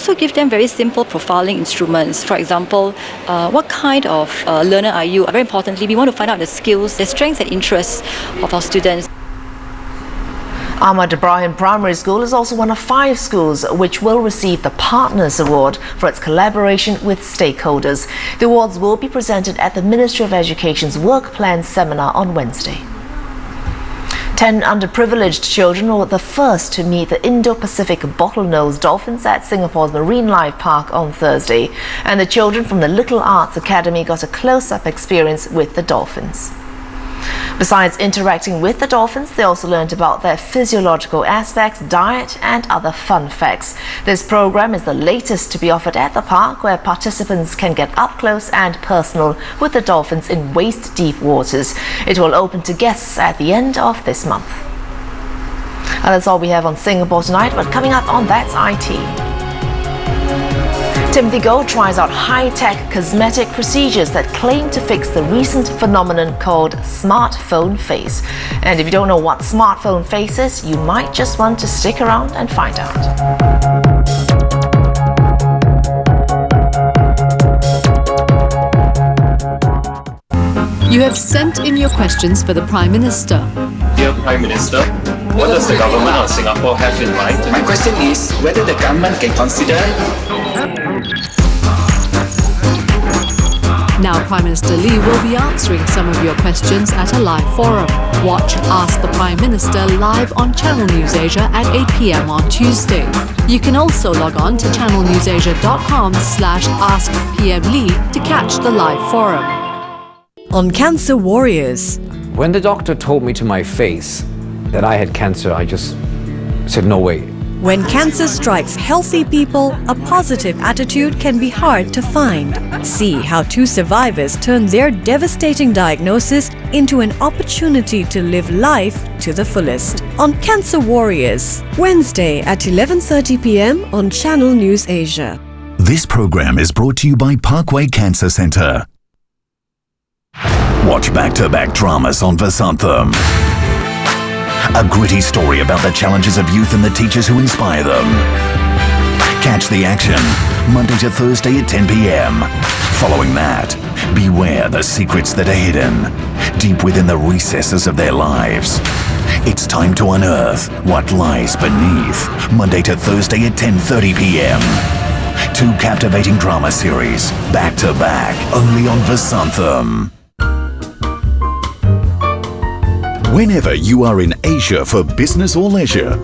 also give them very simple profiling instruments. For example, what kind of learner are you? Very importantly, we want to find out the skills, the strengths and interests of our students. Ahmad Ibrahim Primary School is also one of 5 schools which will receive the Partners Award for its collaboration with stakeholders. The awards will be presented at the Ministry of Education's Work Plan Seminar on Wednesday. 10 underprivileged children were the first to meet the Indo-Pacific bottlenose dolphins at Singapore's Marine Life Park on Thursday. And the children from the Little Arts Academy got a close-up experience with the dolphins. Besides interacting with the dolphins, they also learned about their physiological aspects, diet and other fun facts. This program is the latest to be offered at the park, where participants can get up close and personal with the dolphins in waist-deep waters. It will open to guests at the end of this month. And that's all we have on Singapore Tonight, but coming up on That's IT. Timothy Goh tries out high-tech cosmetic procedures that claim to fix the recent phenomenon called smartphone face. And if you don't know what smartphone face is, you might just want to stick around and find out. You have sent in your questions for the Prime Minister. Dear Prime Minister, what does the government of Singapore have in mind? My question is whether the government can consider... Now Prime Minister Lee will be answering some of your questions at a live forum. Watch Ask the Prime Minister live on Channel News Asia at 8 p.m. on Tuesday. You can also log on to channelnewsasia.com/AskPMLee to catch the live forum. On Cancer Warriors. When the doctor told me to my face that I had cancer, I just said, no way. When cancer strikes healthy people, a positive attitude can be hard to find. See how 2 survivors turned their devastating diagnosis into an opportunity to live life to the fullest. On Cancer Warriors, Wednesday at 11:30 p.m. on Channel News Asia. This program is brought to you by Parkway Cancer Centre. Watch back-to-back dramas on Vasantham. A gritty story about the challenges of youth and the teachers who inspire them. Catch the action Monday to Thursday at 10 p.m. Following that, beware the secrets that are hidden deep within the recesses of their lives. It's time to unearth what lies beneath. Monday to Thursday at 10:30 p.m. 2 captivating drama series, back-to-back, only on Vasantham. Whenever you are in Asia for business or leisure,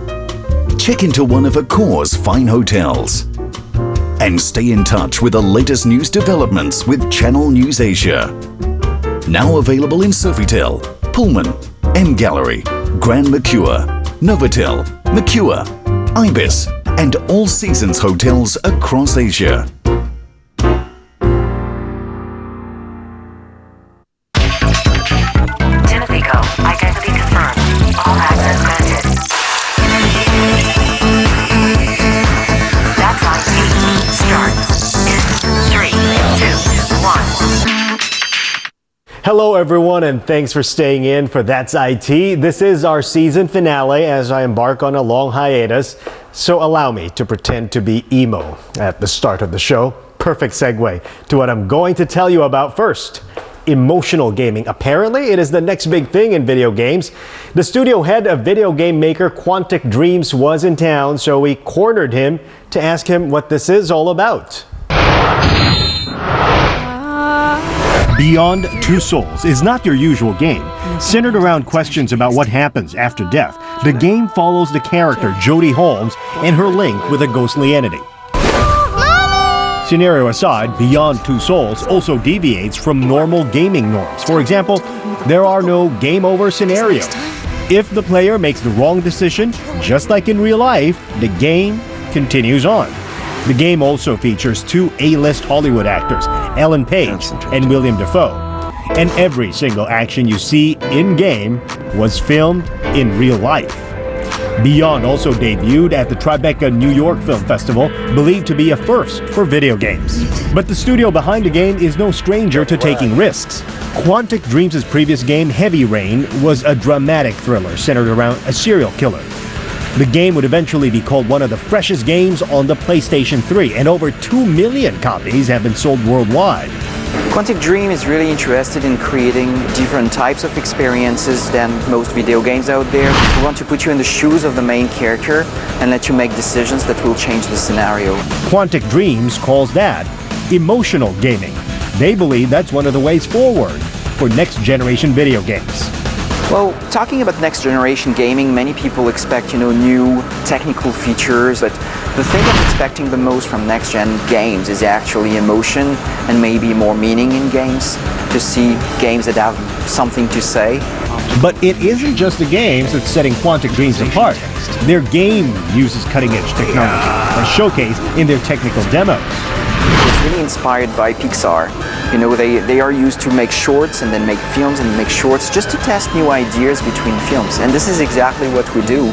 check into one of Accor's fine hotels and stay in touch with the latest news developments with Channel News Asia. Now available in Sofitel, Pullman, M Gallery, Grand Mercure, Novotel, Mercure, Ibis, and All Seasons hotels across Asia. Identity confirmed. All access granted. That's IT. Start in 3, 2, 1. Hello everyone, and thanks for staying in for That's IT. This is our season finale as I embark on a long hiatus, so allow me to pretend to be emo at the start of the show. Perfect segue to what I'm going to tell you about first. Emotional gaming. Apparently, it is the next big thing in video games. The studio head of video game maker Quantic Dreams was in town, so we cornered him to ask him what this is all about. Beyond Two Souls is not your usual game. Centered around questions about what happens after death, the game follows the character Jodie Holmes and her link with a ghostly entity. Scenario aside, Beyond Two Souls also deviates from normal gaming norms. For example, there are no game over scenarios. If the player makes the wrong decision, just like in real life, the game continues on. The game also features 2 A-list Hollywood actors, Ellen Page and William Dafoe. And every single action you see in-game was filmed in real life. Beyond also debuted at the Tribeca New York Film Festival, believed to be a first for video games. But the studio behind the game is no stranger to taking risks. Quantic Dreams' previous game, Heavy Rain, was a dramatic thriller centered around a serial killer. The game would eventually be called one of the freshest games on the PlayStation 3, and over 2 million copies have been sold worldwide. Quantic Dream is really interested in creating different types of experiences than most video games out there. We want to put you in the shoes of the main character and let you make decisions that will change the scenario. Quantic Dreams calls that emotional gaming. They believe that's one of the ways forward for next-generation video games. Well, talking about next-generation gaming, many people expect, new technical features, but the thing I'm expecting the most from next-gen games is actually emotion and maybe more meaning in games, to see games that have something to say. But it isn't just the games that's setting Quantic Dreams apart. Their game uses cutting-edge technology, as showcased in their technical demos. It's really inspired by Pixar. They are used to make shorts and then make films and make shorts just to test new ideas between films. And this is exactly what we do.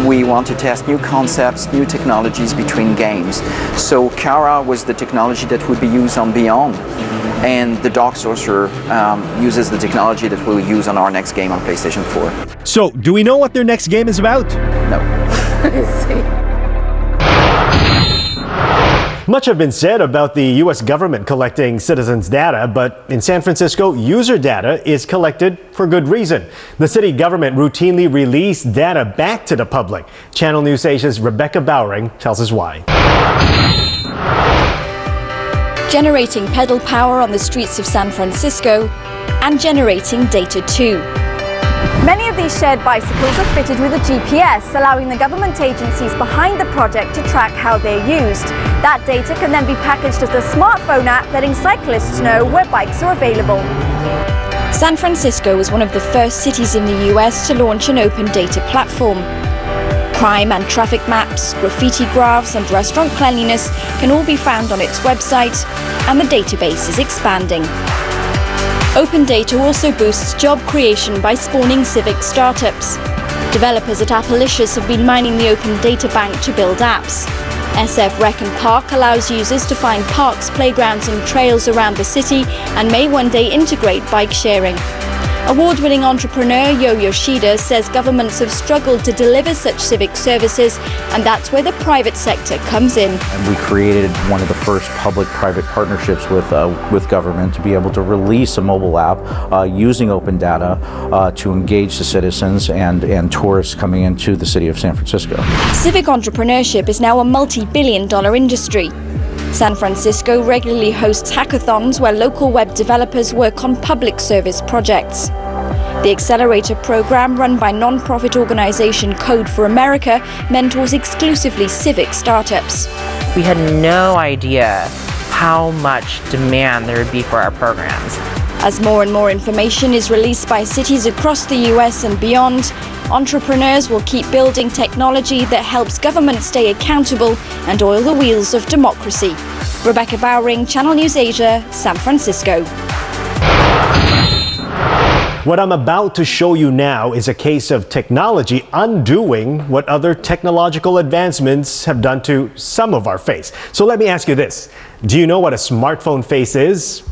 We want to test new concepts, new technologies between games. So Kara was the technology that would be used on Beyond. And the Dark Sorcerer uses the technology that we'll use on our next game on PlayStation 4. So, do we know what their next game is about? No. Much have been said about the U.S. government collecting citizens' data, but in San Francisco, user data is collected for good reason. The city government routinely released data back to the public. Channel News Asia's Rebecca Bowering tells us why. Generating pedal power on the streets of San Francisco and generating data too. Many of these shared bicycles are fitted with a GPS, allowing the government agencies behind the project to track how they're used. That data can then be packaged as a smartphone app, letting cyclists know where bikes are available. San Francisco was one of the first cities in the US to launch an open data platform. Crime and traffic maps, graffiti graphs, and restaurant cleanliness can all be found on its website, and the database is expanding. Open data also boosts job creation by spawning civic startups. Developers at Appalicious have been mining the open data bank to build apps. SF Rec and Park allows users to find parks, playgrounds and trails around the city and may one day integrate bike sharing. Award-winning entrepreneur Yo Yoshida says governments have struggled to deliver such civic services, and that's where the private sector comes in. And we created one of the first public-private partnerships with government to be able to release a mobile app using open data to engage the citizens and tourists coming into the city of San Francisco. Civic entrepreneurship is now a multi-billion-dollar industry. San Francisco regularly hosts hackathons where local web developers work on public service projects. The Accelerator program, run by non-profit organization Code for America, mentors exclusively civic startups. We had no idea how much demand there would be for our programs. As more and more information is released by cities across the US and beyond, entrepreneurs will keep building technology that helps government stay accountable and oil the wheels of democracy. Rebecca Bowering, Channel News Asia, San Francisco. What I'm about to show you now is a case of technology undoing what other technological advancements have done to some of our face. So let me ask you this. Do you know what a smartphone face is?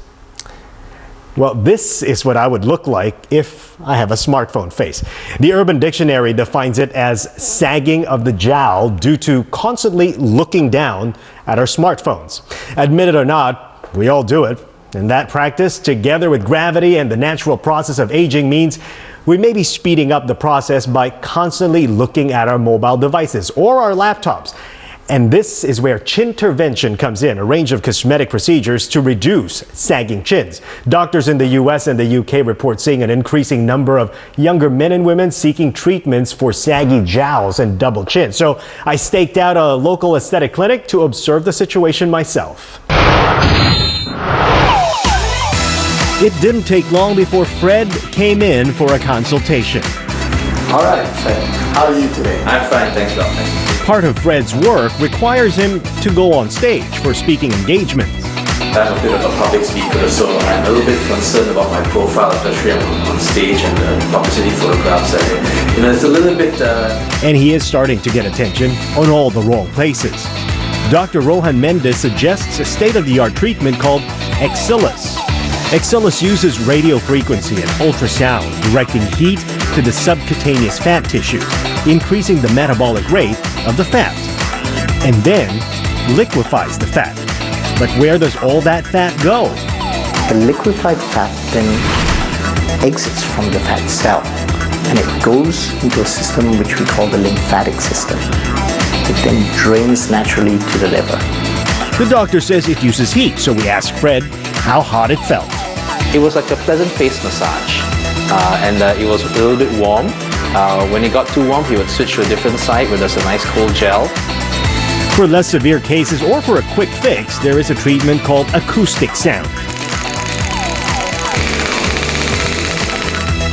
Well, this is what I would look like if I have a smartphone face. The Urban Dictionary defines it as sagging of the jowl due to constantly looking down at our smartphones. Admit it or not, we all do it. And that practice, together with gravity and the natural process of aging, means we may be speeding up the process by constantly looking at our mobile devices or our laptops. And this is where chintervention comes in, a range of cosmetic procedures to reduce sagging chins. Doctors in the US and the UK report seeing an increasing number of younger men and women seeking treatments for saggy jowls and double chin. So I staked out a local aesthetic clinic to observe the situation myself. It didn't take long before Fred came in for a consultation. All right, Fred. How are you today? I'm fine, thanks, Doc. Part of Fred's work requires him to go on stage for speaking engagements. I'm a bit of a public speaker, so I'm a little bit concerned about my profile, especially on stage and the publicity photographs. It's a little bit... And he is starting to get attention on all the wrong places. Dr. Rohan Mendes suggests a state-of-the-art treatment called Exilus. Exilus uses radio frequency and ultrasound, directing heat to the subcutaneous fat tissues. increasing the metabolic rate of the fat, and then liquefies the fat. But where does all that fat go? The liquefied fat then exits from the fat cell and it goes into a system which we call the lymphatic system. It then drains naturally to the liver. The doctor says it uses heat, so we asked Fred how hot it felt. It was like a pleasant face massage, and it was a little bit warm. When it got too warm, he would switch to a different side where there's a nice cold gel. For less severe cases or for a quick fix, there is a treatment called acoustic sound,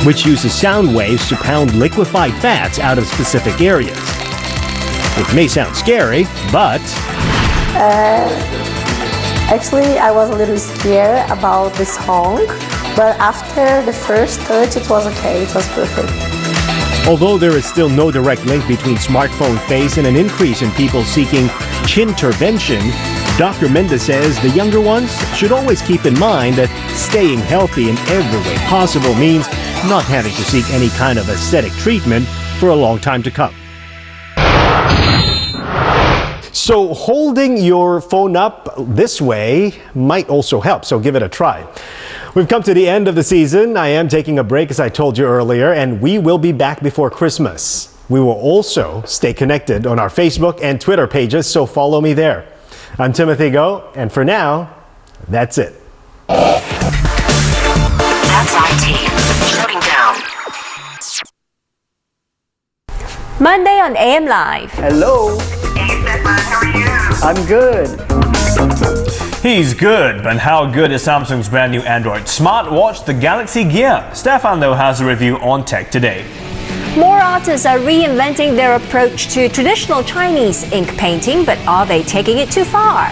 which uses sound waves to pound liquefied fats out of specific areas. It may sound scary, but... Actually, I was a little scared about the song, but after the first touch, it was okay. It was perfect. Although there is still no direct link between smartphone face and an increase in people seeking chintervention, Dr. Mendez says the younger ones should always keep in mind that staying healthy in every way possible means not having to seek any kind of aesthetic treatment for a long time to come. So holding your phone up this way might also help, so give it a try. We've come to the end of the season. I am taking a break, as I told you earlier, and we will be back before Christmas. We will also stay connected on our Facebook and Twitter pages, so follow me there. I'm Timothy Go, and for now, that's it. That's IT. Shutting down. Monday on AM Live. Hello. I'm good. He's good, but how good is Samsung's brand new Android smartwatch, the Galaxy Gear? Stefan, though, has a review on tech today. More artists are reinventing their approach to traditional Chinese ink painting, but are they taking it too far?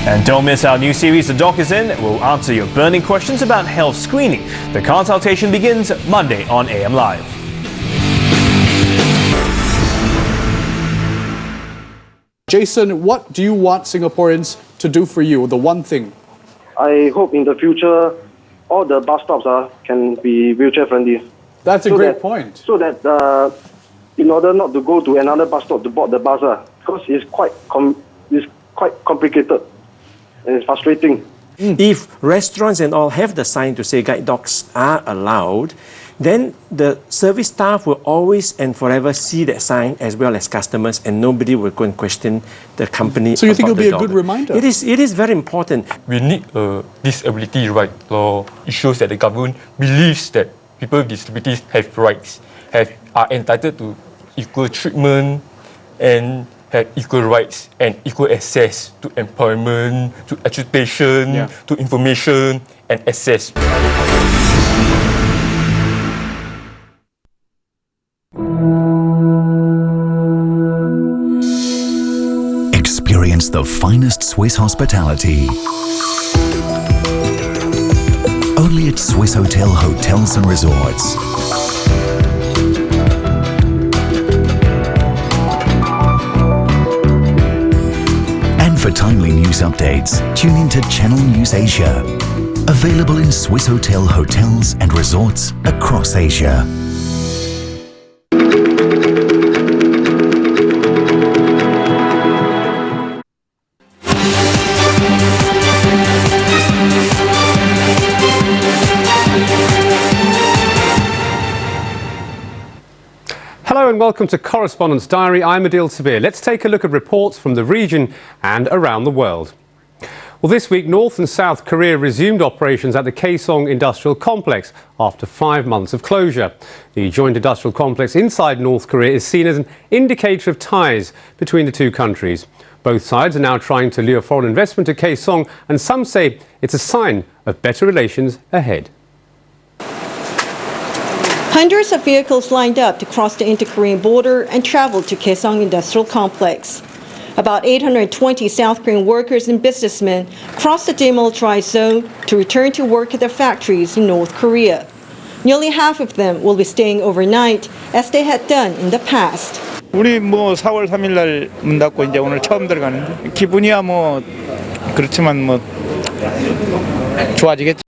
And don't miss our new series, The Doc Is In. We'll answer your burning questions about health screening. The consultation begins Monday on AM Live. Jason, what do you want Singaporeans to do for you, the one thing? I hope in the future all the bus stops can be wheelchair friendly. That's a great point. So that in order not to go to another bus stop to board the bus, because it's quite complicated and it's frustrating. If restaurants and all have the sign to say guide dogs are allowed, then the service staff will always and forever see that sign as well as customers, and nobody will go and question the company. So you think it'll be a good reminder? It is very important. We need a disability right law. It shows that the government believes that people with disabilities have rights, are entitled to equal treatment and have equal rights and equal access to employment, to education, to information and access. Experience the finest Swiss hospitality. Only at Swiss Hotel Hotels and Resorts. And for timely news updates, tune into Channel News Asia. Available in Swiss Hotel Hotels and Resorts across Asia. Hello and welcome to Correspondence Diary. I'm Adil Sabir. Let's take a look at reports from the region and around the world. Well, this week, North and South Korea resumed operations at the Kaesong Industrial Complex after 5 months of closure. The joint industrial complex inside North Korea is seen as an indicator of ties between the two countries. Both sides are now trying to lure foreign investment to Kaesong, and some say it's a sign of better relations ahead. Hundreds of vehicles lined up to cross the inter-Korean border and travel to Kaesong Industrial Complex. About 820 South Korean workers and businessmen crossed the demilitarized zone to return to work at their factories in North Korea. Nearly half of them will be staying overnight, as they had done in the past. 우리 4월 3일 날 문 닫고 이제 오늘 처음 들어가는데 기분이야 그렇지만 좋아지겠죠.